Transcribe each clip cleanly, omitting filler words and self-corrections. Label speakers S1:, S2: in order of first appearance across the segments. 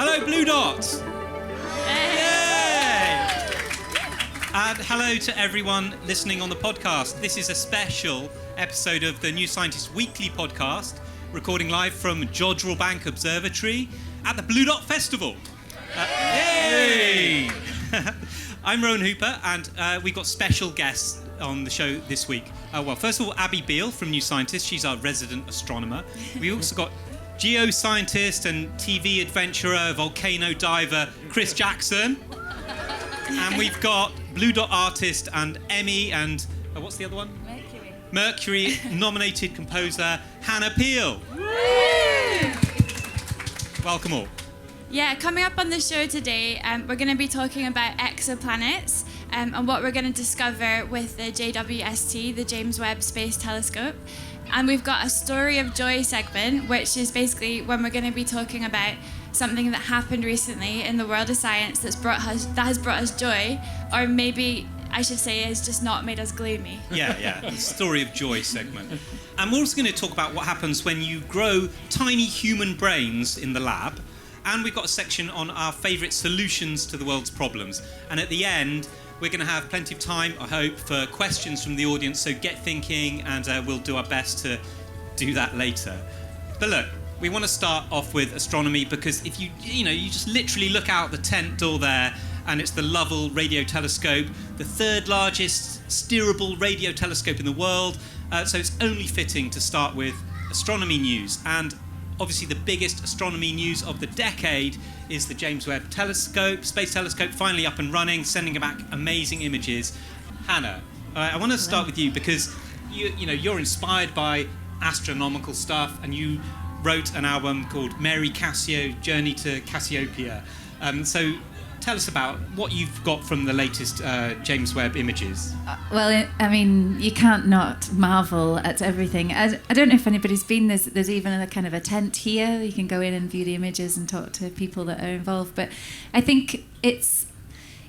S1: Hello, Blue Dot. Yay! And hello to everyone listening on the podcast. This is a special episode of the New Scientist Weekly podcast, recording live from Jodrell Bank Observatory at the Blue Dot Festival. Yay! I'm Rowan Hooper, and we've got special guests on the show this week. Well, first of all, Abby Beale from New Scientist. She's our resident astronomer. We also got geoscientist and TV adventurer, volcano diver, Chris Jackson. And we've got Blue Dot artist and Emmy and, what's the other one? Mercury nominated composer, Hannah Peel. Welcome all.
S2: Yeah, coming up on the show today, we're going to be talking about exoplanets and what we're going to discover with the JWST, the James Webb Space Telescope. And we've got a Story of Joy segment, which is basically when we're going to be talking about something that happened recently in the world of science that has brought us joy, or maybe I should say has just not made us gloomy.
S1: Yeah, the Story of Joy segment. And we're also going to talk about what happens when you grow tiny human brains in the lab. And we've got a section on our favourite solutions to the world's problems. And at the end, we're going to have plenty of time, I hope, for questions from the audience. So get thinking, and we'll do our best to do that later. But look, we want to start off with astronomy because if you just literally look out the tent door there, and it's the Lovell Radio Telescope, the third largest steerable radio telescope in the world. So it's only fitting to start with astronomy news. And obviously the biggest astronomy news of the decade is the James Webb Space Telescope, finally up and running, sending back amazing images. Hannah, I want to start with you because you're inspired by astronomical stuff, and you wrote an album called Mary Cassio, Journey to Cassiopeia. So tell us about what you've got from the latest James Webb images.
S3: Well, I mean, you can't not marvel at everything. I don't know if anybody's been. There's even a kind of a tent here. You can go in and view the images and talk to people that are involved. But I think it's,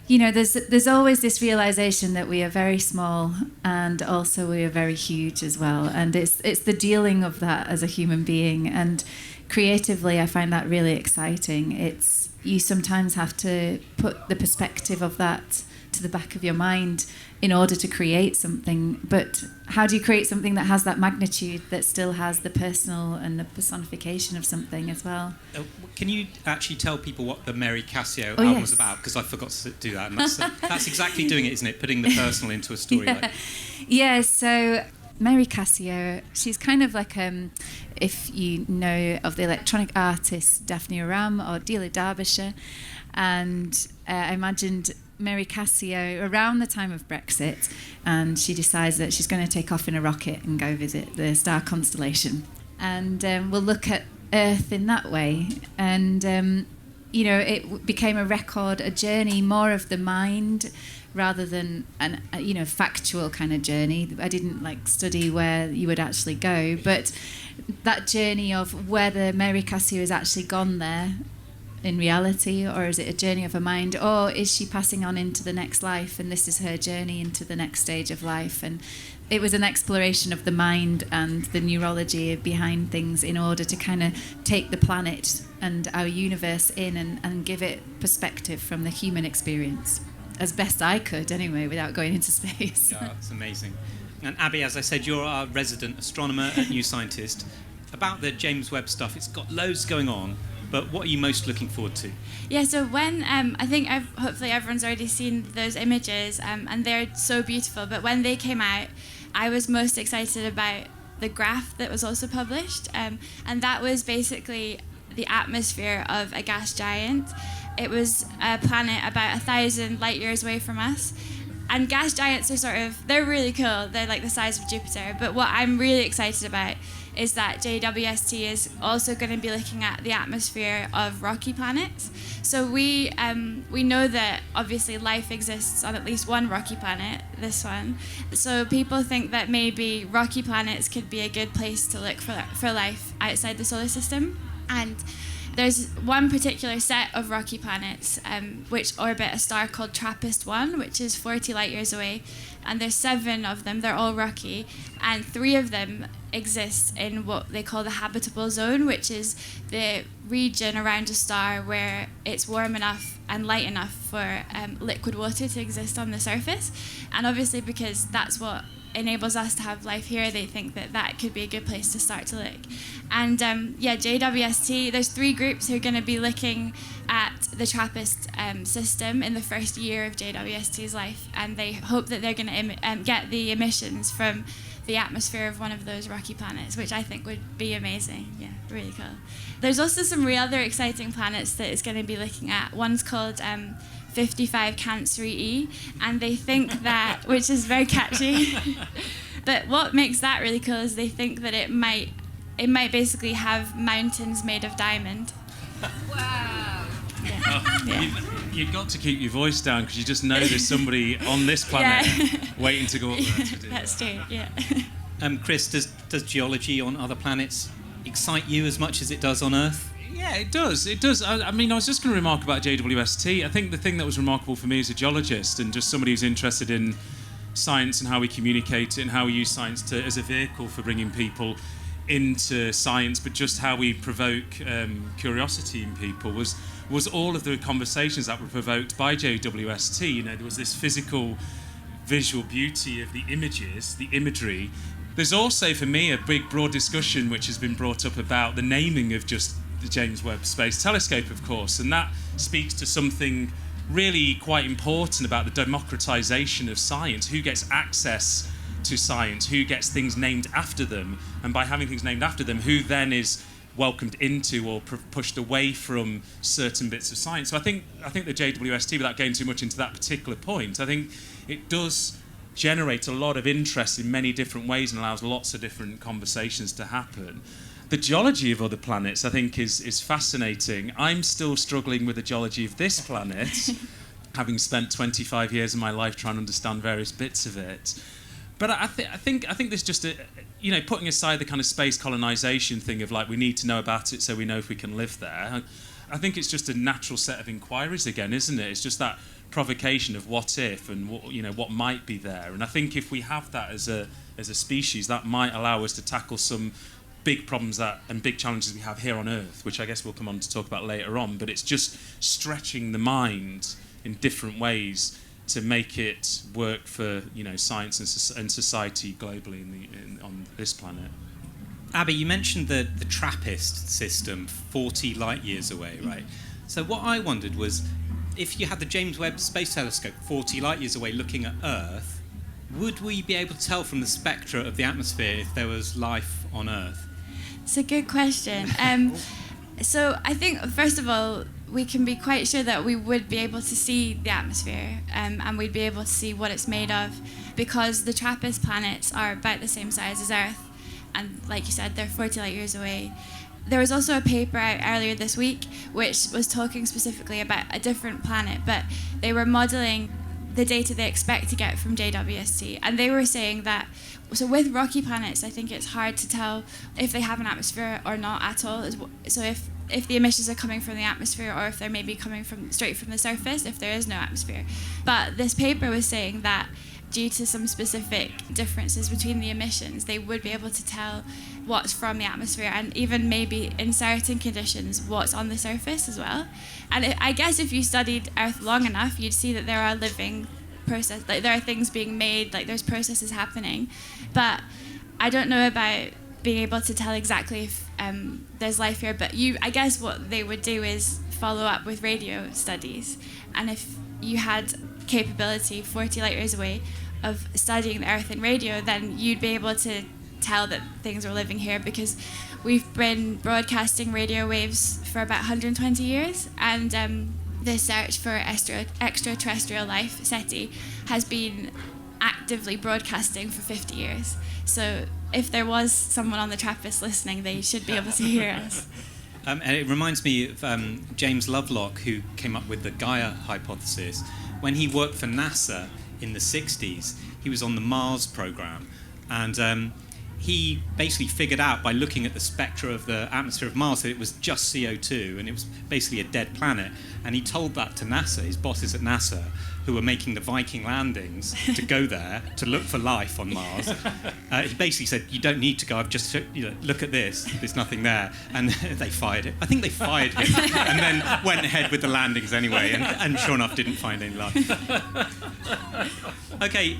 S3: there's always this realization that we are very small and also we are very huge as well. And it's the dealing of that as a human being. And creatively, I find that really exciting. You sometimes have to put the perspective of that to the back of your mind in order to create something. But how do you create something that has that magnitude, that still has the personal and the personification of something as well?
S1: Can you actually tell people what the Mary Cassio album was about? Because I forgot to do that. And that's exactly doing it, isn't it? Putting the personal into a story.
S3: Yeah, so Mary Cassio, she's kind of like, if you know of the electronic artist Daphne Oram or Delia Derbyshire, and I imagined Mary Cassio around the time of Brexit, and she decides that she's going to take off in a rocket and go visit the star constellation. And we'll look at Earth in that way. And, it became a record, a journey more of the mind rather than an factual kind of journey. I didn't study where you would actually go, but that journey of whether Mary Cassio has actually gone there in reality, or is it a journey of her mind, or is she passing on into the next life and this is her journey into the next stage of life? And it was an exploration of the mind and the neurology behind things in order to kind of take the planet and our universe in and give it perspective from the human experience. As best I could, anyway, without going into space.
S1: Yeah, it's amazing. And Abby, as I said, you're our resident astronomer at New Scientist. About the James Webb stuff, it's got loads going on, but what are you most looking forward to?
S2: Yeah, so when, I think hopefully everyone's already seen those images, and they're so beautiful, but when they came out, I was most excited about the graph that was also published, and that was basically the atmosphere of a gas giant. It was a planet about 1,000 light years away from us. And gas giants are they're really cool. They're like the size of Jupiter. But what I'm really excited about is that JWST is also going to be looking at the atmosphere of rocky planets. So we know that obviously life exists on at least one rocky planet, this one. So people think that maybe rocky planets could be a good place to look for life outside the solar system. And there's one particular set of rocky planets which orbit a star called TRAPPIST-1, which is 40 light years away, and there's 7 of them. They're all rocky, and 3 of them exist in what they call the habitable zone, which is the region around a star where it's warm enough and light enough for liquid water to exist on the surface. And obviously, because that's what enables us to have life here, they think that that could be a good place to start to look. And JWST, there's 3 groups who are going to be looking at the TRAPPIST system in the first year of JWST's life, and they hope that they're going to get the emissions from the atmosphere of one of those rocky planets, which I think would be amazing. Yeah, really cool. There's also some real other exciting planets that it's going to be looking at. One's called 55 Cancri E, and they think that, which is very catchy, but what makes that really cool is they think that it might basically have mountains made of diamond.
S4: Wow.
S2: Yeah.
S5: You've got to keep your voice down because you just know there's somebody on this planet waiting to go up there to do
S2: That's
S5: that.
S2: true, yeah.
S1: Chris, does geology on other planets excite you as much as it does on Earth?
S5: Yeah, it does. It does. I mean, I was just going to remark about JWST. I think the thing that was remarkable for me as a geologist and just somebody who's interested in science and how we communicate it and how we use science as a vehicle for bringing people into science, but just how we provoke curiosity in people was all of the conversations that were provoked by JWST. You know, there was this physical, visual beauty of the images, the imagery. There's also, for me, a big, broad discussion which has been brought up about the naming of just the James Webb Space Telescope, of course, and that speaks to something really quite important about the democratization of science. Who gets access to science? Who gets things named after them? And by having things named after them, who then is welcomed into or pushed away from certain bits of science? So I think the JWST, without going too much into that particular point, I think it does generate a lot of interest in many different ways and allows lots of different conversations to happen. The geology of other planets, I think, is fascinating. I'm still struggling with the geology of this planet, having spent 25 years of my life trying to understand various bits of it. But I think there's just putting aside the kind of space colonization thing of like we need to know about it so we know if we can live there. I think it's just a natural set of inquiries again, isn't it? It's just that provocation of what if and what might be there. And I think if we have that as a species, that might allow us to tackle some big problems and big challenges we have here on Earth, which I guess we'll come on to talk about later on. But it's just stretching the mind in different ways to make it work for science and society globally on this planet.
S1: Abby, you mentioned the TRAPPIST system 40 light years away, right? So what I wondered was, if you had the James Webb Space Telescope 40 light years away looking at Earth, would we be able to tell from the spectra of the atmosphere if there was life on Earth?
S2: It's a good question. So I think, first of all, we can be quite sure that we would be able to see the atmosphere and we'd be able to see what it's made of, because the TRAPPIST planets are about the same size as Earth, and like you said, they're 40 light years away. There was also a paper out earlier this week which was talking specifically about a different planet, but they were modelling the data they expect to get from JWST, and they were saying that, so with rocky planets, I think it's hard to tell if they have an atmosphere or not at all. So if the emissions are coming from the atmosphere or if they're maybe coming straight from the surface, if there is no atmosphere. But this paper was saying that due to some specific differences between the emissions, they would be able to tell what's from the atmosphere and even maybe in certain conditions what's on the surface as well. And I guess if you studied Earth long enough, you'd see that there are living processes, like there are things being made, like there's processes happening. But I don't know about being able to tell exactly if there's life here, but I guess what they would do is follow up with radio studies. And if you had capability 40 light years away of studying the Earth in radio, then you'd be able to tell that things are living here, because we've been broadcasting radio waves for about 120 years, and the search for extraterrestrial life, SETI, has been actively broadcasting for 50 years. So if there was someone on the TRAPPIST listening, they should be able to hear us.
S1: And it reminds me of James Lovelock, who came up with the Gaia hypothesis. When he worked for NASA in the 60s, he was on the Mars program, and he basically figured out by looking at the spectra of the atmosphere of Mars that it was just CO2 and it was basically a dead planet. And he told that to NASA, his bosses at NASA, who were making the Viking landings to go there to look for life on Mars. He basically said, you don't need to go, I've just, look at this, there's nothing there. And they fired it. I think they fired him and then went ahead with the landings anyway, and sure enough didn't find any life. Okay,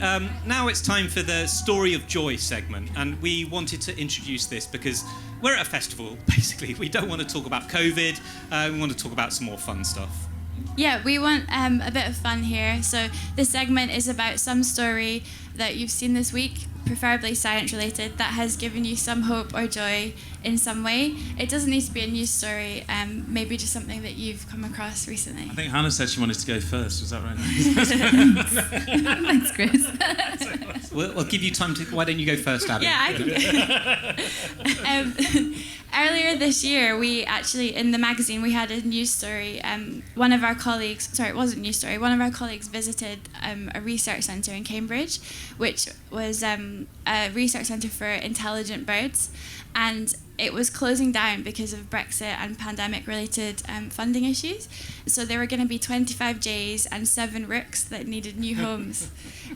S1: now it's time for the Story of Joy segment, and we wanted to introduce this because we're at a festival, basically. We don't want to talk about COVID, we want to talk about some more fun stuff.
S2: Yeah, we want a bit of fun here. So this segment is about some story that you've seen this week, preferably science-related, that has given you some hope or joy in some way. It doesn't need to be a news story, maybe just something that you've come across recently.
S5: I think Hannah said she wanted to go first. Was that right?
S3: Thanks, Chris.
S1: We'll give you time to... Why don't you go first, Abby?
S2: Yeah, I can. Earlier this year, we actually, in the magazine, we had a news story. One of our colleagues, it wasn't a news story, one of our colleagues visited a research centre in Cambridge, which was a research centre for intelligent birds. And it was closing down because of Brexit and pandemic-related funding issues. So there were going to be 25 jays and 7 rooks that needed new homes.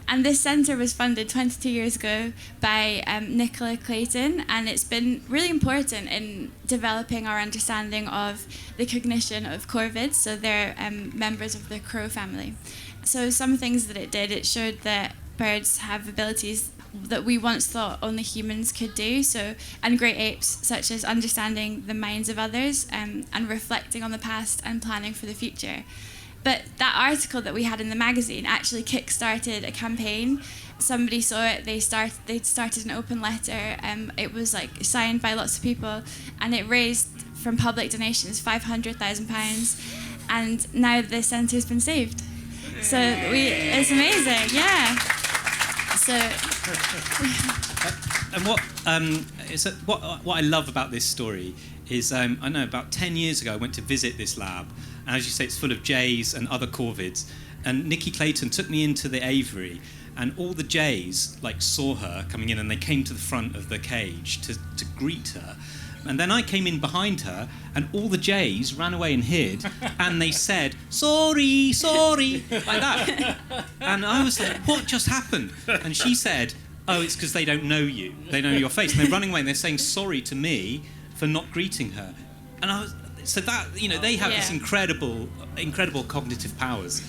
S2: And this centre was funded 22 years ago by Nicola Clayton, and it's been really important in developing our understanding of the cognition of corvids. So they're members of the crow family. So some things that it did, it showed that birds have abilities that we once thought only humans could do, and great apes, such as understanding the minds of others and reflecting on the past and planning for the future. But that article that we had in the magazine actually kick-started a campaign. Somebody saw it, they started an open letter, it was signed by lots of people, and it raised from public donations £500,000, and now the centre's been saved. So it's amazing, yeah. So,
S1: and what I love about this story is, I know about 10 years ago I went to visit this lab, and as you say, it's full of jays and other corvids, and Nikki Clayton took me into the aviary, and all the jays saw her coming in, and they came to the front of the cage to greet her. And then I came in behind her, and all the jays ran away and hid, and they said, sorry, like that. And I was like, what just happened? And she said, oh, it's because they don't know you. They know your face. And they're running away, and they're saying sorry to me for not greeting her. And I was... So that, they have this incredible cognitive powers.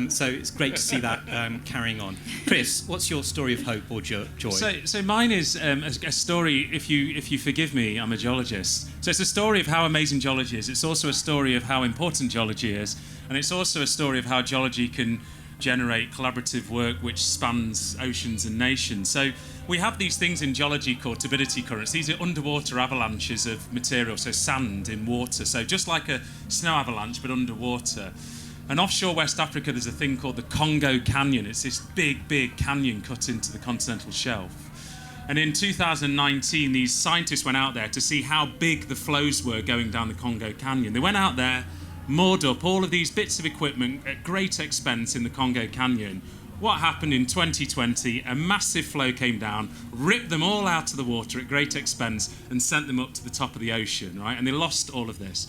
S1: So it's great to see that carrying on. Chris, what's your story of hope or joy?
S5: So mine is a story, if you forgive me, I'm a geologist. So it's a story of how amazing geology is. It's also a story of how important geology is. And it's also a story of how geology can generate collaborative work which spans oceans and nations. So we have these things in geology called turbidity currents. These are underwater avalanches of material, so sand in water. So just like a snow avalanche, but underwater. And offshore West Africa, there's a thing called the Congo Canyon. It's this big canyon cut into the continental shelf. And in 2019, these scientists went out there to see how big the flows were going down the Congo Canyon. They went out there, moored up all of these bits of equipment at great expense in the Congo Canyon. What happened in 2020? A massive flow came down, ripped them all out of the water at great expense, and sent them up to the top of the ocean, right? And they lost all of this.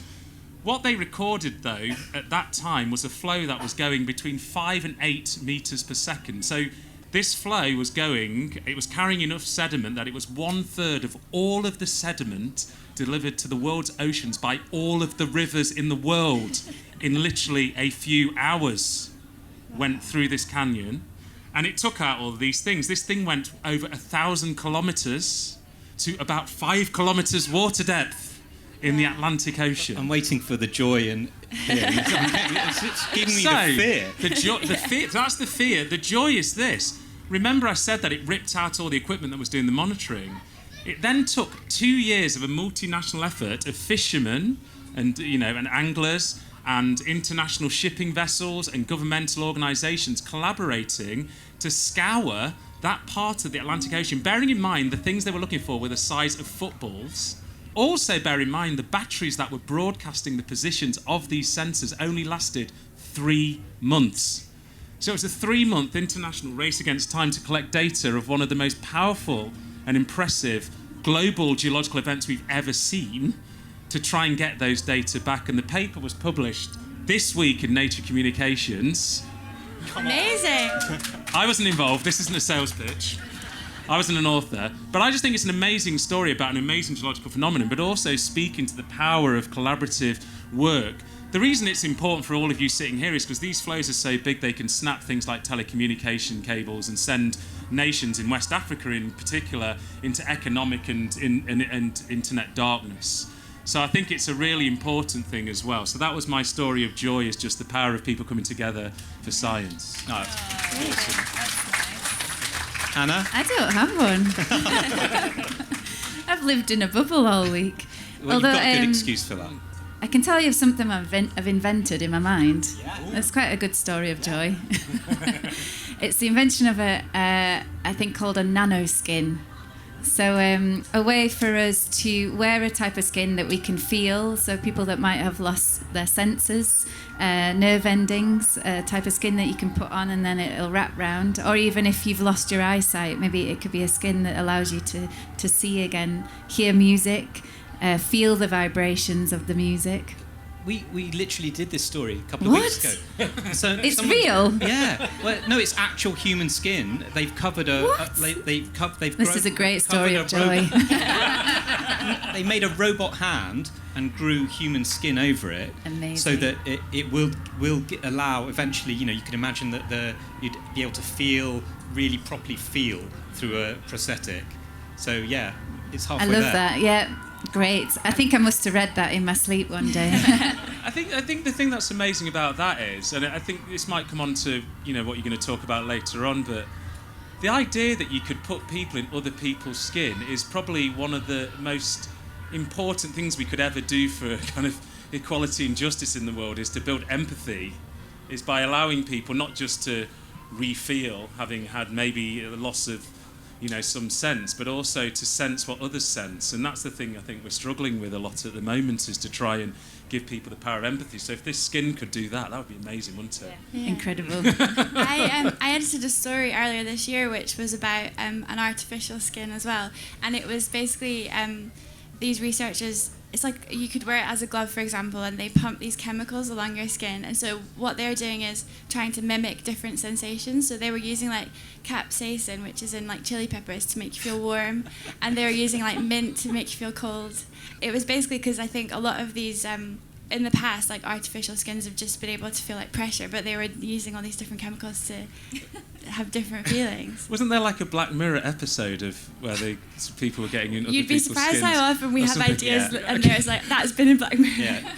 S5: What they recorded, though, at that time was a flow that was going between 5 and 8 meters per second. So this flow was carrying enough sediment that it was 1/3 of all of the sediment delivered to the world's oceans by all of the rivers in the world in literally a few hours. Went through this canyon, and it took out all of these things. This thing went over 1,000 kilometers to about 5 kilometers water depth in the Atlantic Ocean.
S1: I'm waiting for the joy and fear. It's giving me the fear.
S5: That's the fear. The joy is this. Remember I said that it ripped out all the equipment that was doing the monitoring. It then took 2 years of a multinational effort of fishermen and anglers and international shipping vessels and governmental organisations collaborating to scour that part of the Atlantic Ocean, bearing in mind the things they were looking for were the size of footballs. Also bear in mind the batteries that were broadcasting the positions of these sensors only lasted 3 months. So it was a 3-month international race against time to collect data of one of the most powerful and impressive global geological events we've ever seen to try and get those data back. And the paper was published this week in Nature Communications.
S2: Amazing.
S5: I wasn't involved. This isn't a sales pitch. I wasn't an author. But I just think it's an amazing story about an amazing geological phenomenon, but also speaking to the power of collaborative work. The reason it's important for all of you sitting here is because these flows are so big they can snap things like telecommunication cables and send nations in West Africa in particular into economic and internet darkness. So I think it's a really important thing as well. So that was my story of joy, is just the power of people coming together for science.
S1: Oh, that's awesome. Hannah?
S3: I don't have one. I've lived in a bubble all week.
S1: Well, you've got a good excuse for that.
S3: I can tell you of something I've invented in my mind. It's quite a good story of joy. It's the invention of I think called a nanoskin. So a way for us to wear a type of skin that we can feel. So people that might have lost their senses, nerve endings, a type of skin that you can put on and then it'll wrap round. Or even if you've lost your eyesight, maybe it could be a skin that allows you to see again, hear music, feel the vibrations of the music.
S1: We literally did this story a couple of weeks ago. So
S3: it's real?
S1: Yeah. Well, no, it's actual human skin. They've covered
S3: This is a great story of joy.
S1: They made a robot hand and grew human skin over it.
S3: Amazing.
S1: So that it will allow eventually, you can imagine that you'd be able to really properly feel through a prosthetic. So yeah, it's halfway there.
S3: I love that. Yeah. Great. I think I must have read that in my sleep one day.
S5: I think the thing that's amazing about that is, and I think this might come on to what you're going to talk about later on, but the idea that you could put people in other people's skin is probably one of the most important things we could ever do for kind of equality and justice in the world, is to build empathy, is by allowing people not just to re-feel having had maybe a loss of some sense, but also to sense what others sense. And that's the thing I think we're struggling with a lot at the moment, is to try and give people the power of empathy. So if this skin could do that would be amazing, wouldn't it?
S2: Yeah.
S3: Incredible.
S2: I edited a story earlier this year which was about an artificial skin as well. And it was basically these researchers, it's like you could wear it as a glove, for example, and they pump these chemicals along your skin. And so what they're doing is trying to mimic different sensations. So they were using like capsaicin, which is in like chili peppers, to make you feel warm. And they were using like mint to make you feel cold. It was basically because I think a lot of these, in the past, like artificial skins have just been able to feel like pressure, but they were using all these different chemicals to have different feelings.
S5: Wasn't there like a Black Mirror episode of where people were getting in other
S2: You'd be
S5: people's
S2: surprised
S5: skins
S2: how often we
S5: or
S2: have
S5: something?
S2: ideas
S5: Yeah.
S2: and there's like, that's been in Black Mirror.
S1: Yeah.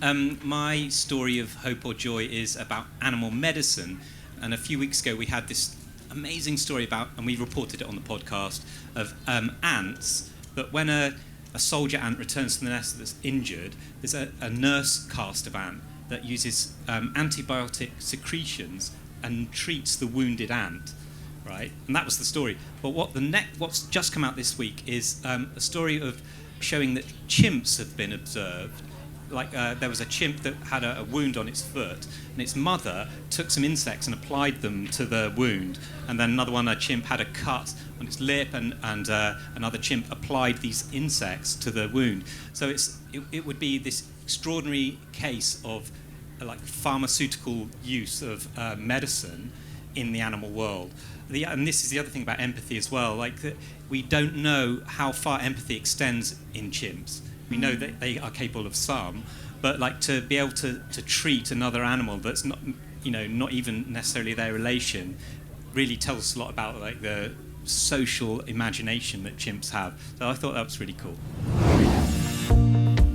S2: Yeah.
S1: My story of hope or joy is about animal medicine. And a few weeks ago we had this amazing story about, and we reported it on the podcast, of ants, that when a soldier ant returns to the nest that's injured, there's a nurse caste of ant that uses antibiotic secretions and treats the wounded ant, right? And that was the story. But what's just come out this week is a story of showing that chimps have been observed. Like there was a chimp that had a wound on its foot, and its mother took some insects and applied them to the wound. And then a chimp had a cut on its lip, and another chimp applied these insects to the wound. So it would be this extraordinary case of like pharmaceutical use of medicine in the animal world. And this is the other thing about empathy as well. Like we don't know how far empathy extends in chimps. We know that they are capable of some, but like to be able to treat another animal that's not even necessarily their relation, really tells us a lot about like the social imagination that chimps have. So I thought that was really cool.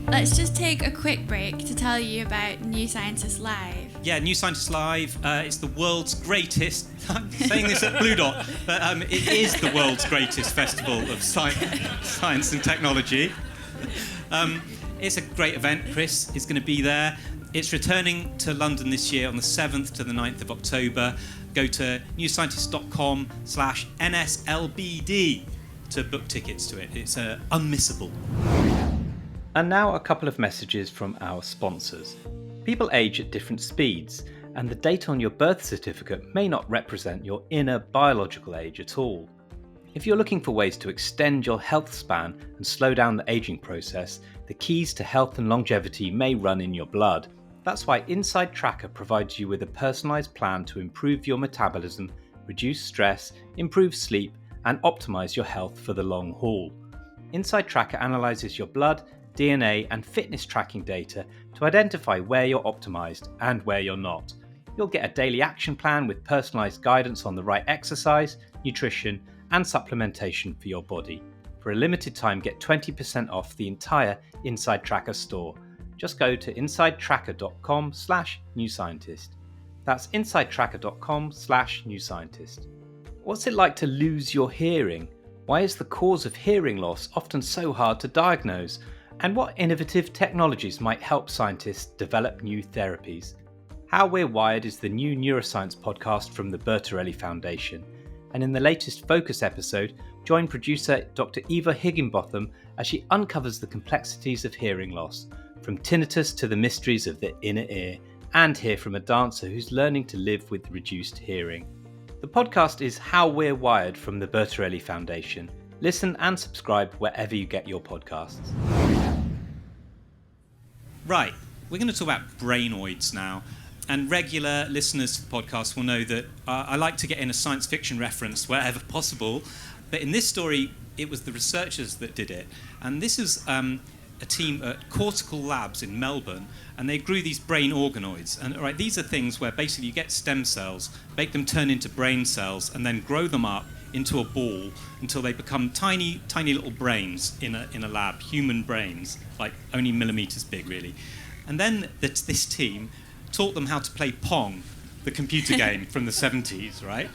S2: Let's just take a quick break to tell you about New Scientist Live.
S1: Yeah, New Scientist Live. It's the world's greatest. I'm saying this at Blue Dot, but it is the world's greatest festival of science and technology. It's a great event. Chris is going to be there. It's returning to London this year on the 7th to the 9th of October. Go to newscientist.com/NSLBD to book tickets to it. It's unmissable. And now a couple of messages from our sponsors. People age at different speeds, and the date on your birth certificate may not represent your inner biological age at all.
S6: If you're looking for ways to extend your health span and slow down the aging process, the keys to health and longevity may run in your blood. That's why Inside Tracker provides you with a personalised plan to improve your metabolism, reduce stress, improve sleep, and optimise your health for the long haul. Inside Tracker analyses your blood, DNA, and fitness tracking data to identify where you're optimised and where you're not. You'll get a daily action plan with personalised guidance on the right exercise, nutrition, and supplementation for your body. For a limited time, get 20% off the entire Inside Tracker store. Just go to insidetracker.com/newscientist. That's insidetracker.com/newscientist. What's it like to lose your hearing? Why is the cause of hearing loss often so hard to diagnose? And what innovative technologies might help scientists develop new therapies? How We're Wired is the new neuroscience podcast from the Bertarelli Foundation. And in the latest Focus episode, join producer Dr. Eva Higginbotham as she uncovers the complexities of hearing loss, from tinnitus to the mysteries of the inner ear, and hear from a dancer who's learning to live with reduced hearing. The podcast is How We're Wired from the Bertarelli Foundation. Listen and subscribe wherever you get your podcasts.
S1: Right, we're going to talk about brainoids now. And regular listeners to the podcast will know that I like to get in a science fiction reference wherever possible. But in this story, it was the researchers that did it. And this is a team at Cortical Labs in Melbourne, and they grew these brain organoids. And right, these are things where basically you get stem cells, make them turn into brain cells, and then grow them up into a ball until they become tiny, tiny little brains in a lab, human brains, like only millimeters big, really. And then this team taught them how to play Pong, the computer game from the 70s, right?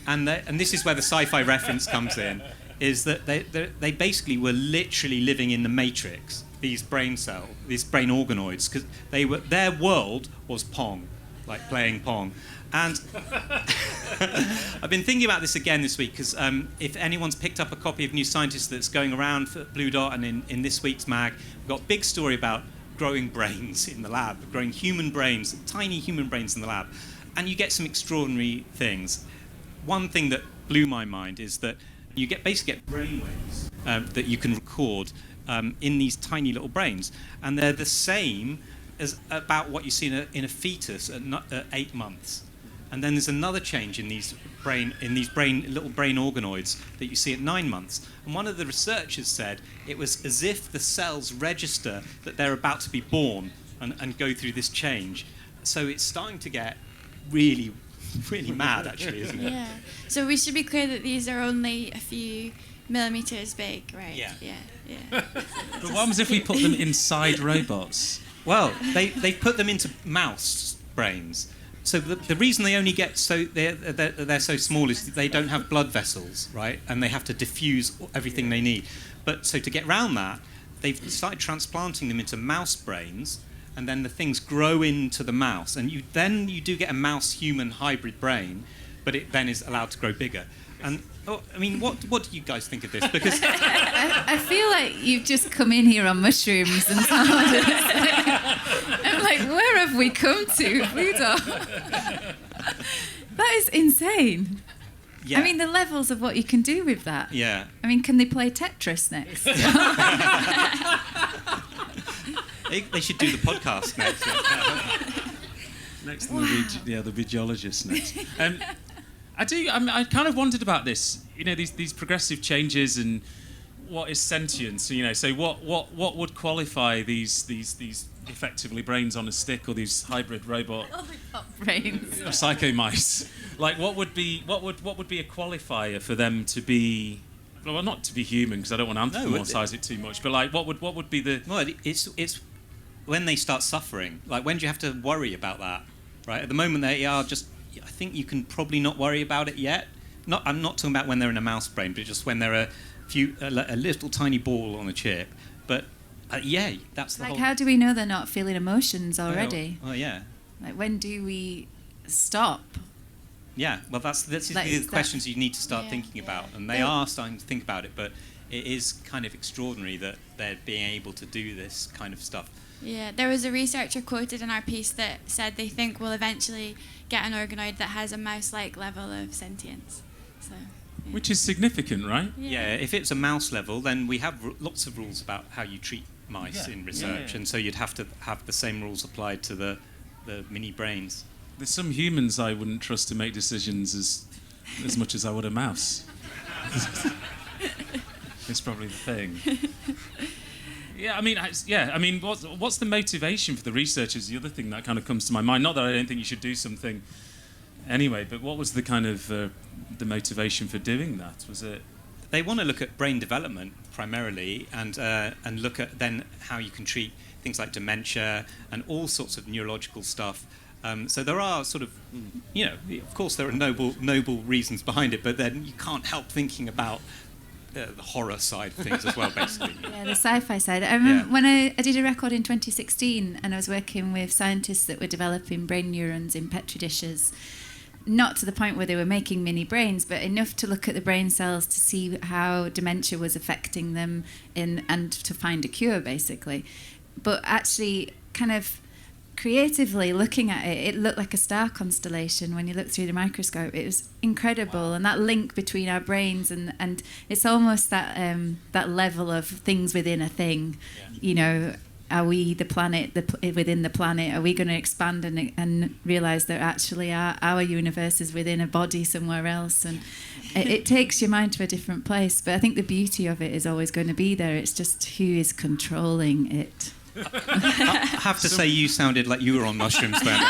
S1: And this is where the sci-fi reference comes in, is that they basically were literally living in the Matrix, these brain organoids, because their world was Pong, like playing Pong. And I've been thinking about this again this week, because if anyone's picked up a copy of New Scientist that's going around for Blue Dot, and in this week's mag, we've got a big story about growing brains in the lab, growing human brains, tiny human brains in the lab. And you get some extraordinary things. One thing that blew my mind is that you basically get brainwaves that you can record in these tiny little brains. And they're the same as about what you see in a fetus at 8 months. And then there's another change in these little brain organoids that you see at 9 months. And one of the researchers said it was as if the cells register that they're about to be born and go through this change. So it's starting to get really, really mad, actually, isn't it?
S2: Yeah. So we should be clear that these are only a few millimeters big, right?
S1: Yeah.
S2: Yeah.
S5: But what happens if we put them inside robots?
S1: Well, they put them into mouse brains. So the reason they only get they're so small is they don't have blood vessels, right? And they have to diffuse everything they need. But so to get around that, they've started transplanting them into mouse brains, and then the things grow into the mouse, and you do get a mouse-human hybrid brain, but it then is allowed to grow bigger. And what do you guys think of this? Because
S3: I feel like you've just come in here on mushrooms and I'm like, where have we come to, Pluto? That is insane.
S1: yeah.
S3: I mean, the levels of what you can do with that.
S1: Yeah.
S3: I mean, can they play Tetris next?
S1: They should do the podcast next.
S5: Next to the radiologist next. I kind of wondered about this. You know, these progressive changes and what is sentience. You know, so what would qualify these effectively brains on a stick, or these hybrid robot
S3: brains,
S5: or psycho mice? Like, what would be a qualifier for them to be? Well, not to be human, because I don't want to anthropomorphise it too much. But like, what would be the?
S1: Well, it's when they start suffering. Like, when do you have to worry about that? Right, at the moment they are just. I think you can probably not worry about it yet. I'm not talking about when they're in a mouse brain, but just when they're a little tiny ball on a chip. But that's the
S3: like,
S1: whole.
S3: how do we know they're not feeling emotions already?
S1: Oh yeah.
S3: Like, when do we stop?
S1: Yeah, well, that's the questions you need to start thinking about, and they are starting to think about it. But it is kind of extraordinary that they're being able to do this kind of stuff.
S2: Yeah, there was a researcher quoted in our piece that said they think we'll eventually get an organoid that has a mouse-like level of sentience. So.
S5: Which is significant, right?
S1: Yeah, if it's a mouse level, then we have lots of rules about how you treat mice in research, and so you'd have to have the same rules applied to the mini brains.
S5: There's some humans I wouldn't trust to make decisions as much as I would a mouse. It's probably the thing. Yeah, I mean, what's the motivation for the researchers? The other thing that kind of comes to my mind. Not that I don't think you should do something anyway, but what was the kind of the motivation for doing that? Was it?
S1: They want to look at brain development primarily, and look at then how you can treat things like dementia and all sorts of neurological stuff. So there are sort of, of course there are noble reasons behind it, but then you can't help thinking about the horror side of things as well, basically.
S3: Yeah, the sci-fi side. I remember when I did a record in 2016, and I was working with scientists that were developing brain neurons in petri dishes. Not to the point where they were making mini brains, but enough to look at the brain cells to see how dementia was affecting them and to find a cure, basically. But actually, kind of creatively looking at it, it looked like a star constellation when you look through the microscope. It was incredible, and that link between our brains and it's almost that that level of things within a thing. Are we the planet within the planet? Are we going to expand and realise that actually our universe is within a body somewhere else? And it takes your mind to a different place. But I think the beauty of it is always going to be there. It's just who is controlling it.
S1: I have to say, you sounded like you were on mushrooms then.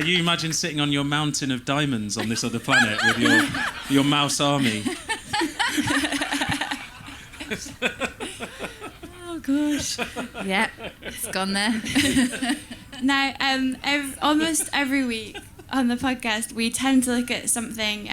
S5: You imagine sitting on your mountain of diamonds on this other planet with your mouse army.
S3: Oh gosh. Yeah, it's gone there.
S2: Now, almost every week on the podcast, we tend to look at something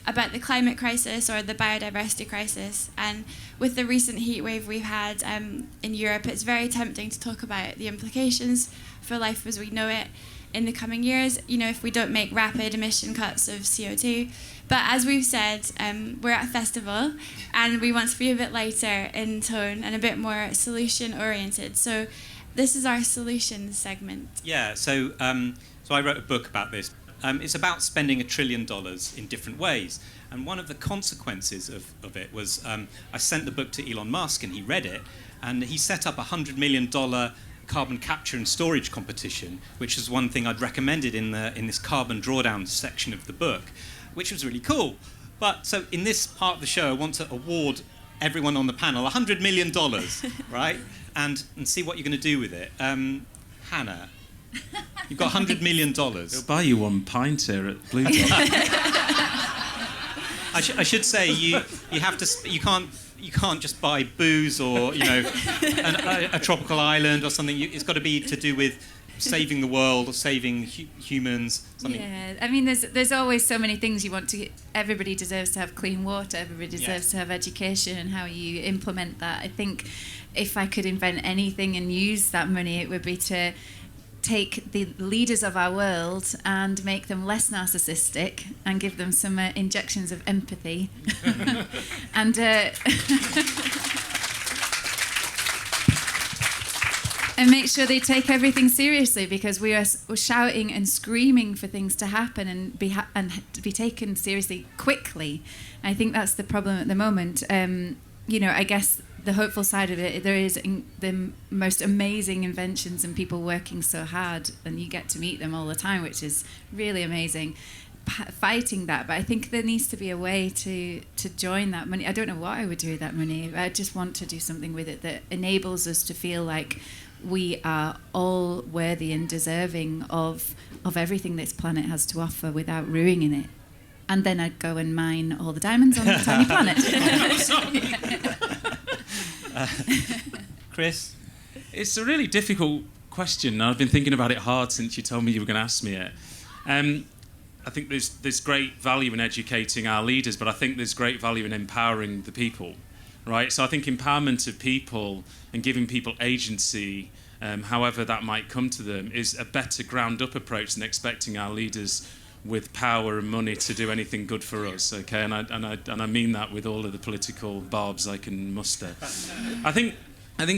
S2: about the climate crisis or the biodiversity crisis. And with the recent heat wave we've had in Europe, it's very tempting to talk about the implications for life as we know it in the coming years, if we don't make rapid emission cuts of CO2. But as we've said, we're at a festival and we want to be a bit lighter in tone and a bit more solution-oriented. So this is our solutions segment.
S1: Yeah, so I wrote a book about this. It's about spending $1 trillion in different ways. And one of the consequences of it was I sent the book to Elon Musk and he read it, and he set up a $100 million carbon capture and storage competition, which is one thing I'd recommended in this carbon drawdown section of the book, which was really cool. But so in this part of the show, I want to award everyone on the panel $100 million, right? And see what you're going to do with it. Hannah, you've got $100 million.
S5: It'll buy you one pint here at Blue Dot.
S1: I should say you have to you can't just buy booze or a tropical island or something. It's got to be to do with saving the world or saving humans. Something.
S3: Yeah, I mean, there's always so many things you want to get. Everybody deserves to have clean water. Everybody deserves to have education, and how you implement that. I think if I could invent anything and use that money, it would be to take the leaders of our world and make them less narcissistic and give them some injections of empathy and and make sure they take everything seriously, because we're shouting and screaming for things to happen and be taken seriously quickly. I think that's the problem at the moment. I guess the hopeful side of it, there is the most amazing inventions and people working so hard, and you get to meet them all the time, which is really amazing. Fighting that, but I think there needs to be a way to join that money. I don't know what I would do with that money. I just want to do something with it that enables us to feel like we are all worthy and deserving of everything this planet has to offer without ruining it. And then I'd go and mine all the diamonds on the tiny planet.
S1: Chris?
S5: It's a really difficult question. I've been thinking about it hard since you told me you were going to ask me it. I think there's great value in educating our leaders, but I think there's great value in empowering the people, right? So I think empowerment of people and giving people agency, however that might come to them, is a better ground-up approach than expecting our leaders with power and money to do anything good for us, okay? And I mean that with all of the political barbs I can muster. I think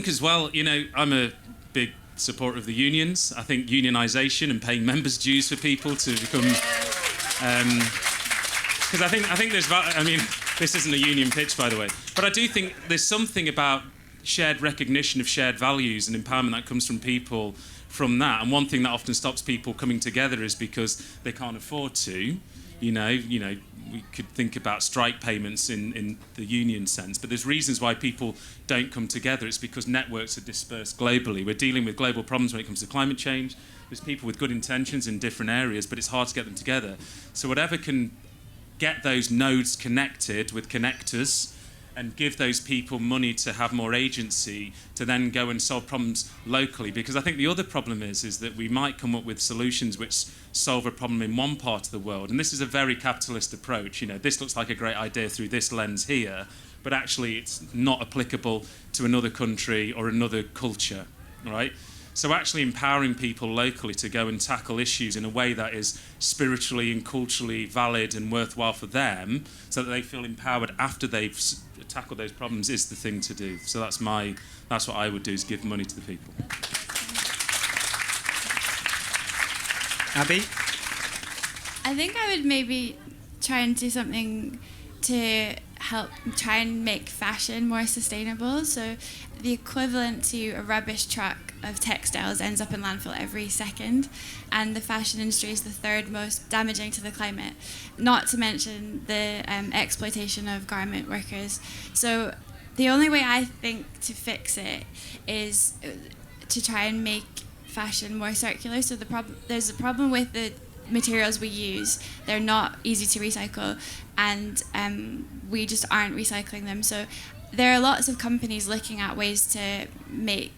S5: as well, I'm a big supporter of the unions. I think unionisation and paying members' dues for people to become because I think there's. I mean, this isn't a union pitch, by the way, but I do think there's something about shared recognition of shared values and empowerment that comes from people from that. And one thing that often stops people coming together is because they can't afford to. You know, we could think about strike payments in the union sense, but there's reasons why people don't come together. It's because networks are dispersed globally. We're dealing with global problems when it comes to climate change. There's people with good intentions in different areas, but it's hard to get them together. So whatever can get those nodes connected with connectors and give those people money to have more agency to then go and solve problems locally. Because I think the other problem is that we might come up with solutions which solve a problem in one part of the world. And this is a very capitalist approach. You know, this looks like a great idea through this lens here, but actually it's not applicable to another country or another culture, right? So actually empowering people locally to go and tackle issues in a way that is spiritually and culturally valid and worthwhile for them, so that they feel empowered after they've tackled those problems, is the thing to do. So that's what I would do, is give money to the people.
S1: Abby?
S2: I think I would maybe try and do something to help try and make fashion more sustainable. So the equivalent to a rubbish truck of textiles ends up in landfill every second, and the fashion industry is the third most damaging to the climate, not to mention the exploitation of garment workers. So the only way I think to fix it is to try and make fashion more circular. So there's a problem with the materials we use. They're not easy to recycle, and we just aren't recycling them. So there are lots of companies looking at ways to make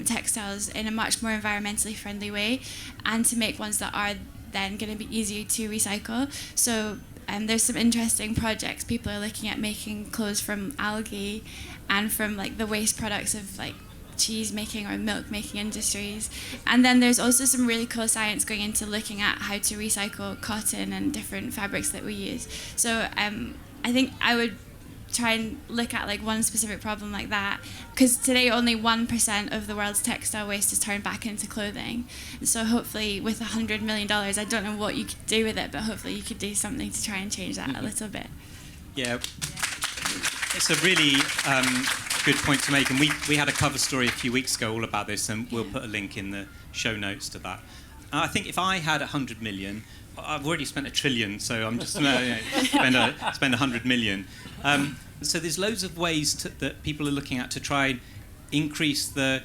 S2: textiles in a much more environmentally friendly way, and to make ones that are then going to be easier to recycle. So there's some interesting projects. People are looking at making clothes from algae and from like the waste products of like cheese making or milk making industries. And then there's also some really cool science going into looking at how to recycle cotton and different fabrics that we use. So I think I would try and look at like one specific problem like that, because today only 1% of the world's textile waste is turned back into clothing. So hopefully with $100 million, I don't know what you could do with it, but hopefully you could do something to try and change that a little bit.
S1: Yeah, it's a really good point to make, and we had a cover story a few weeks ago all about this, and we'll put a link in the show notes to that. I think if I had 100 million, I've already spent $1 trillion, so I'm just spend 100 million. So there's loads of ways that people are looking at to try and increase the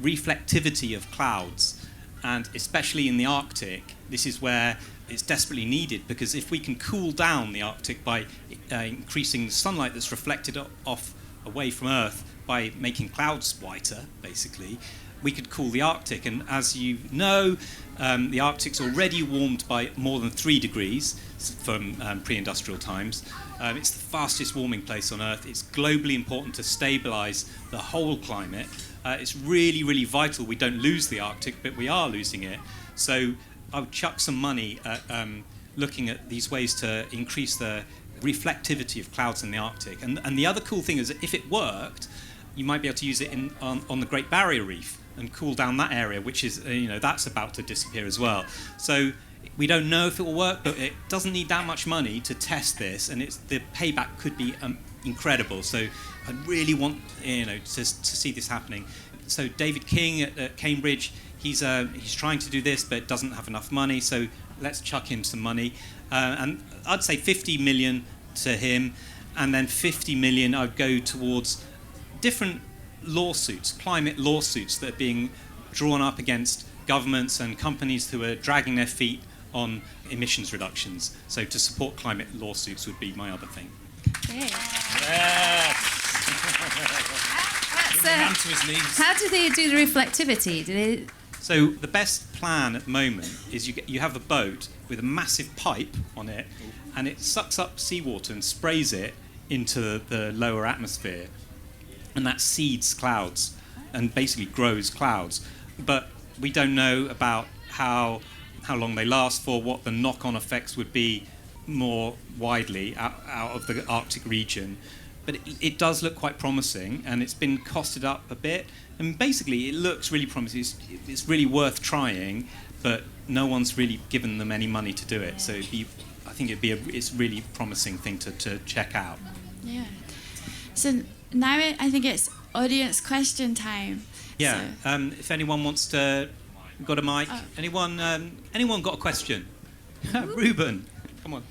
S1: reflectivity of clouds, and especially in the Arctic, this is where it's desperately needed, because if we can cool down the Arctic by increasing sunlight that's reflected off away from Earth by making clouds whiter, basically, we could cool the Arctic. And as you know, the Arctic's already warmed by more than 3 degrees from pre-industrial times. It's the fastest warming place on Earth. It's globally important to stabilise the whole climate. It's really, really vital we don't lose the Arctic, but we are losing it. So I would chuck some money at looking at these ways to increase the reflectivity of clouds in the Arctic. And the other cool thing is that if it worked, you might be able to use it on the Great Barrier Reef and cool down that area, which is, that's about to disappear as well. So we don't know if it will work, but it doesn't need that much money to test this, and the payback could be incredible. So I really want to see this happening. So David King at Cambridge, he's trying to do this, but doesn't have enough money. So let's chuck him some money, and I'd say 50 million to him, and then 50 million I'd go towards different lawsuits, climate lawsuits that are being drawn up against governments and companies who are dragging their feet on emissions reductions. So to support climate lawsuits would be my other thing.
S2: Okay.
S3: How do they do the reflectivity?
S1: So the best plan at the moment is you have a boat with a massive pipe on it, and it sucks up seawater and sprays it into the lower atmosphere, and that seeds clouds and basically grows clouds. But we don't know about how long they last for, what the knock-on effects would be more widely out of the Arctic region. But it does look quite promising, and it's been costed up a bit. And basically, it looks really promising. It's really worth trying, but no one's really given them any money to do it. So it'd be I think it's a really promising thing to check out.
S2: Yeah. So now I think it's audience question time.
S1: Yeah.
S2: So,
S1: If anyone wants to, got a mic.
S2: Oh.
S1: Anyone got a question? Ruben, come on.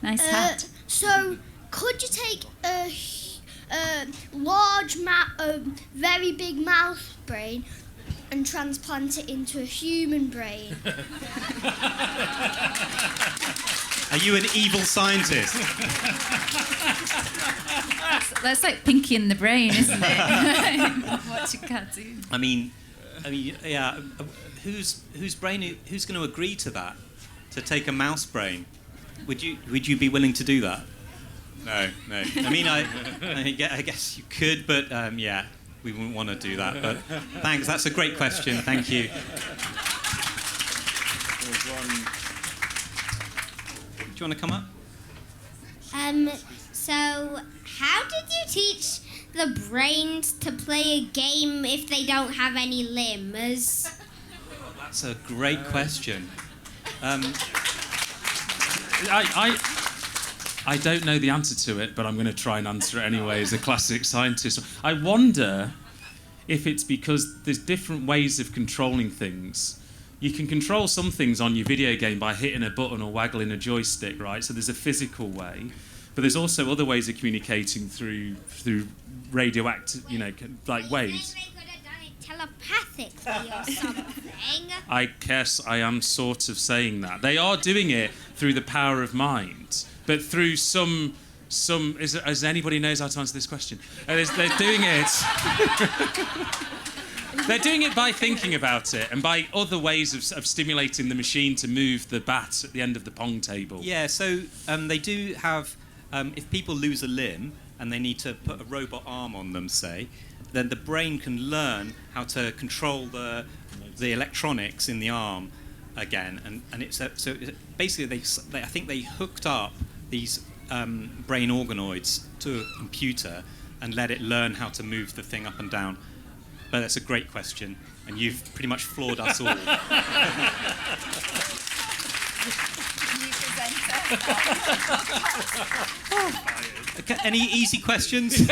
S3: Nice hat.
S4: So, could you take a large, very big mouse brain and transplant it into a human brain?
S1: Are you an evil scientist?
S3: That's like Pinky in the Brain, isn't it? Watching cartoons.
S1: I mean, yeah. Who's going to agree to that? To take a mouse brain? Would you be willing to do that? No. I mean, I guess you could, but yeah, we wouldn't want to do that. But thanks. That's a great question. Thank you. Do you want to come up?
S4: So, how did you teach the brains to play a game if they don't have any limbs?
S1: That's a great question.
S5: I don't know the answer to it, but I'm going to try and answer it anyway as a classic scientist. I wonder if it's because there's different ways of controlling things. You can control some things on your video game by hitting a button or waggling a joystick, right? So there's a physical way, but there's also other ways of communicating through radioactive, like waves.
S4: They could have done it telepathically or something.
S5: I guess I am sort of saying that. They are doing it through the power of mind, but through some as anybody knows how to answer this question? They're doing it. They're doing it by thinking about it and by other ways of stimulating the machine to move the bat at the end of the pong table.
S1: Yeah. So they do have. If people lose a limb and they need to put a robot arm on them, say, then the brain can learn how to control the electronics in the arm again, and it's so basically I think they hooked up these brain organoids to a computer and let it learn how to move the thing up and down. But that's a great question, and you've pretty much floored us all. Okay, any easy questions?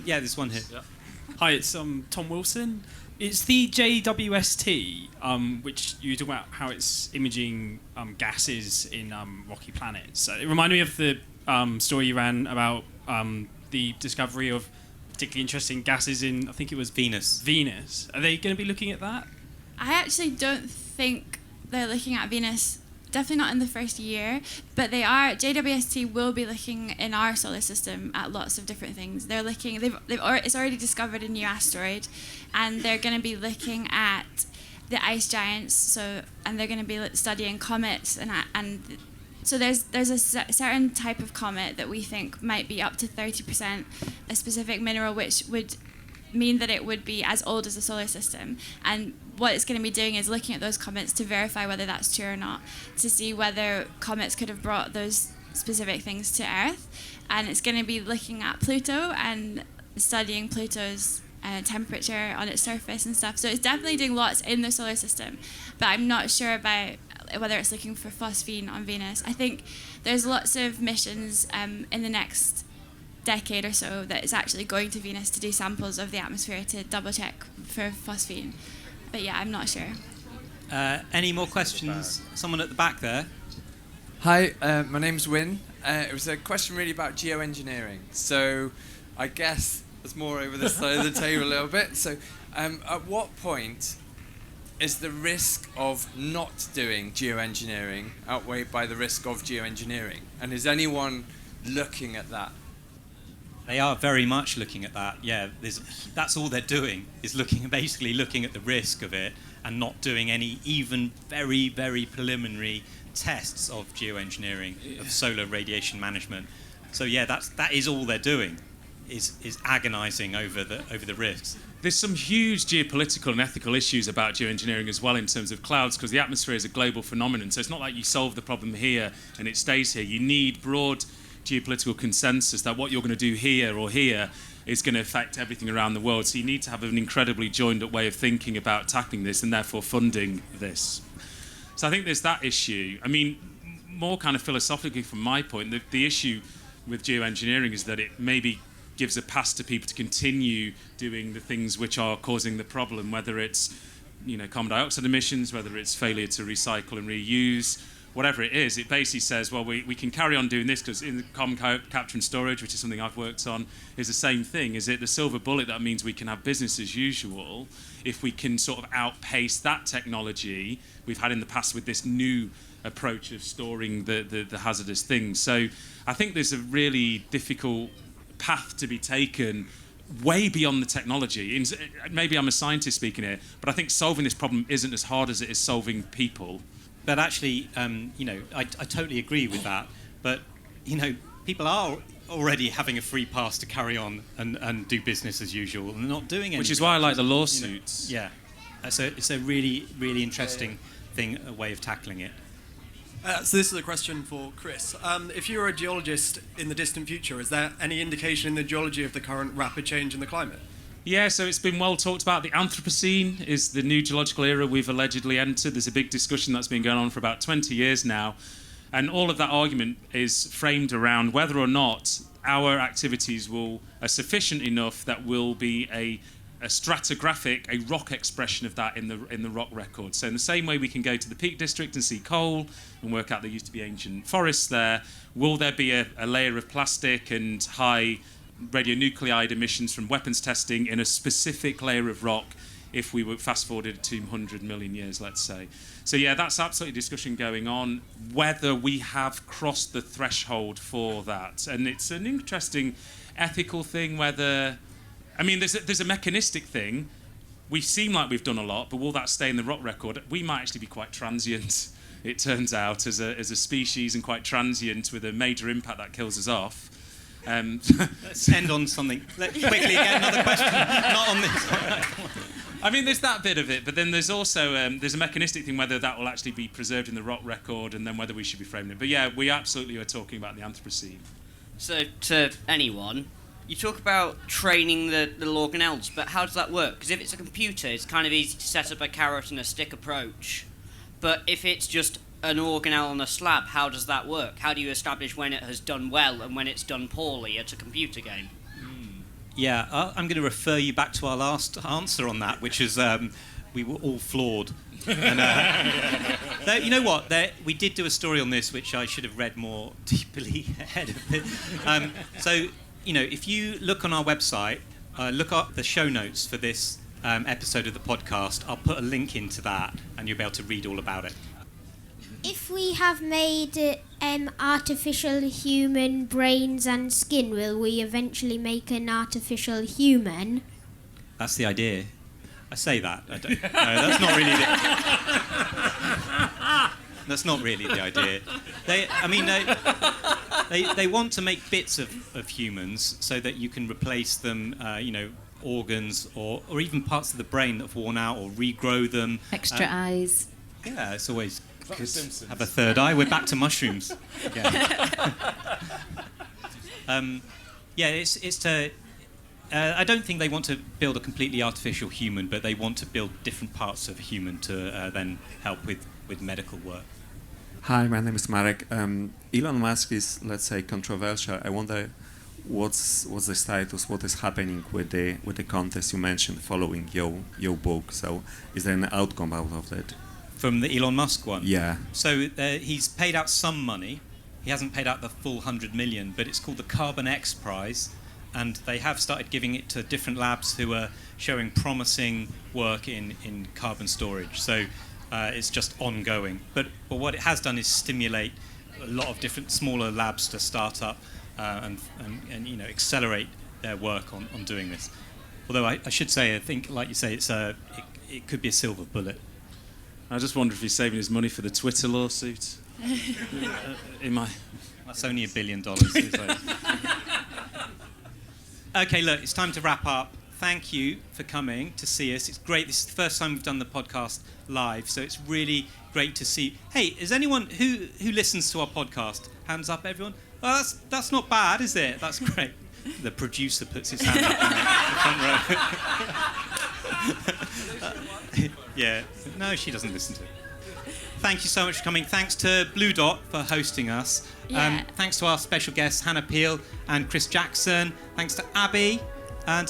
S1: Yeah, there's one here.
S7: Yeah. Hi, it's Tom Wilson. It's the JWST, which you talk about how it's imaging gases in rocky planets. It reminded me of the story you ran about the discovery of particularly interesting gases in, I think it was
S1: Venus.
S7: Are they going to be looking at that?
S2: I actually don't think they're looking at Venus. Definitely not in the first year, but they are. JWST will be looking in our solar system at lots of different things. They're looking. It's already discovered a new asteroid, and they're going to be looking at the ice giants. And they're going to be studying comets, and so there's a certain type of comet that we think might be up to 30% a specific mineral, which would mean that it would be as old as the solar system. And what it's going to be doing is looking at those comets to verify whether that's true or not, to see whether comets could have brought those specific things to Earth. And it's going to be looking at Pluto and studying Pluto's temperature on its surface and stuff. So it's definitely doing lots in the solar system, but I'm not sure about whether it's looking for phosphine on Venus. I think there's lots of missions in the next decade or so that is actually going to Venus to do samples of the atmosphere to double check for phosphine. But yeah, I'm not sure.
S1: Any more questions? Someone at the back there.
S8: Hi, my name's Win. It was a question really about geoengineering. So I guess there's more over this side of the table a little bit. So at what point is the risk of not doing geoengineering outweighed by the risk of geoengineering? And is anyone looking at that?
S1: They are very much looking at that. Yeah, that's all they're doing is basically looking at the risk of it and not doing any even very, very preliminary tests of geoengineering, of solar radiation management. So yeah, that is all they're doing, is agonising over the risks.
S5: There's some huge geopolitical and ethical issues about geoengineering as well in terms of clouds, because the atmosphere is a global phenomenon. So it's not like you solve the problem here and it stays here. You need broad geopolitical consensus that what you're going to do here or here is going to affect everything around the world. So you need to have an incredibly joined up way of thinking about tackling this and therefore funding this. So I think there's that issue. I mean, more kind of philosophically from my point, the issue with geoengineering is that it maybe gives a pass to people to continue doing the things which are causing the problem, whether it's carbon dioxide emissions, whether it's failure to recycle and reuse, whatever it is. It basically says, well, we can carry on doing this because in the carbon capture and storage, which is something I've worked on, is the same thing. Is it the silver bullet that means we can have business as usual if we can sort of outpace that technology we've had in the past with this new approach of storing the hazardous things. So I think there's a really difficult path to be taken way beyond the technology. Maybe I'm a scientist speaking here, but I think solving this problem isn't as hard as it is solving people.
S1: But actually, I totally agree with that. But, people are already having a free pass to carry on and do business as usual and not doing anything.
S5: Which is why I like the lawsuits.
S1: Yeah. So it's a really, really interesting thing, a way of tackling it.
S9: So this is a question for Chris. If you were a geologist in the distant future, is there any indication in the geology of the current rapid change in the climate?
S5: Yeah, so it's been well talked about. The Anthropocene is the new geological era we've allegedly entered. There's a big discussion that's been going on for about 20 years now. And all of that argument is framed around whether or not our activities are sufficient enough that will be a stratigraphic, a rock expression of that in the rock record. So in the same way we can go to the Peak District and see coal and work out there used to be ancient forests there, will there be a layer of plastic and high radionuclide emissions from weapons testing in a specific layer of rock if we were fast-forwarded 200 million years, let's say. So yeah, that's absolutely a discussion going on, whether we have crossed the threshold for that. And it's an interesting ethical thing, whether... I mean, there's a mechanistic thing. We seem like we've done a lot, but will that stay in the rock record? We might actually be quite transient, it turns out, as a species, and quite transient with a major impact that kills us off.
S1: Let's end on something. Let's quickly get another question. Not on this one.
S5: I mean, there's that bit of it, but then there's also there's a mechanistic thing, whether that will actually be preserved in the rock record, and then whether we should be framing it. But yeah, we absolutely are talking about the Anthropocene.
S10: So, to anyone, you talk about training the little organelles, but how does that work? Because if it's a computer, it's kind of easy to set up a carrot and a stick approach. But if it's just an organelle on a slab, how does that work? How do you establish when it has done well and when it's done poorly at a computer game?
S1: Yeah, I'm going to refer you back to our last answer on that, which is we were all flawed. And, you know what? We did do a story on this, which I should have read more deeply ahead of it. So, if you look on our website, look up the show notes for this episode of the podcast, I'll put a link into that, and you'll be able to read all about it.
S4: If we have made artificial human brains and skin, will we eventually make an artificial human?
S1: That's the idea. I say that. I don't, no, that's not really the... That's not really the idea. They want to make bits of humans so that you can replace them, organs or even parts of the brain that have worn out, or regrow them.
S3: Extra eyes.
S1: Yeah, it's always good to have a third eye. We're back to mushrooms. Yeah. It's to... I don't think they want to build a completely artificial human, but they want to build different parts of a human to then help with medical work.
S11: Hi, my name is Marek. Elon Musk is, let's say, controversial. I wonder what's the status, what is happening with the contest you mentioned following your book. So is there an outcome out of that?
S1: From the Elon Musk one?
S11: Yeah.
S1: So he's paid out some money. He hasn't paid out the full 100 million, but it's called the Carbon X Prize. And they have started giving it to different labs who are showing promising work in carbon storage. So it's just ongoing. But what it has done is stimulate a lot of different smaller labs to start up and accelerate their work on doing this. Although I should say, I think, like you say, it could be a silver bullet.
S5: I just wonder if he's saving his money for the Twitter lawsuit.
S1: That's only $1 billion. Okay, look, it's time to wrap up. Thank you for coming to see us. It's great. This is the first time we've done the podcast live, so it's really great to see. Hey, is anyone who listens to our podcast? Hands up, everyone. Oh, that's not bad, is it? That's great. The producer puts his hand up in the front row. Yeah. No, she doesn't listen to it. thank you so much for coming. Thanks to Blue Dot for hosting us.
S2: Yeah.
S1: Thanks to our special guests, Hannah Peel and Chris Jackson. Thanks to Abby. And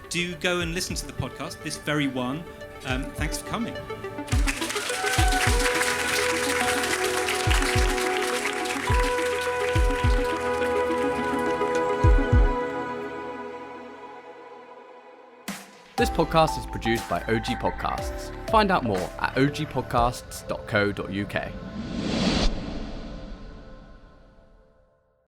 S1: do go and listen to the podcast, this very one. Thanks for coming.
S12: This podcast is produced by OG Podcasts. Find out more at ogpodcasts.co.uk.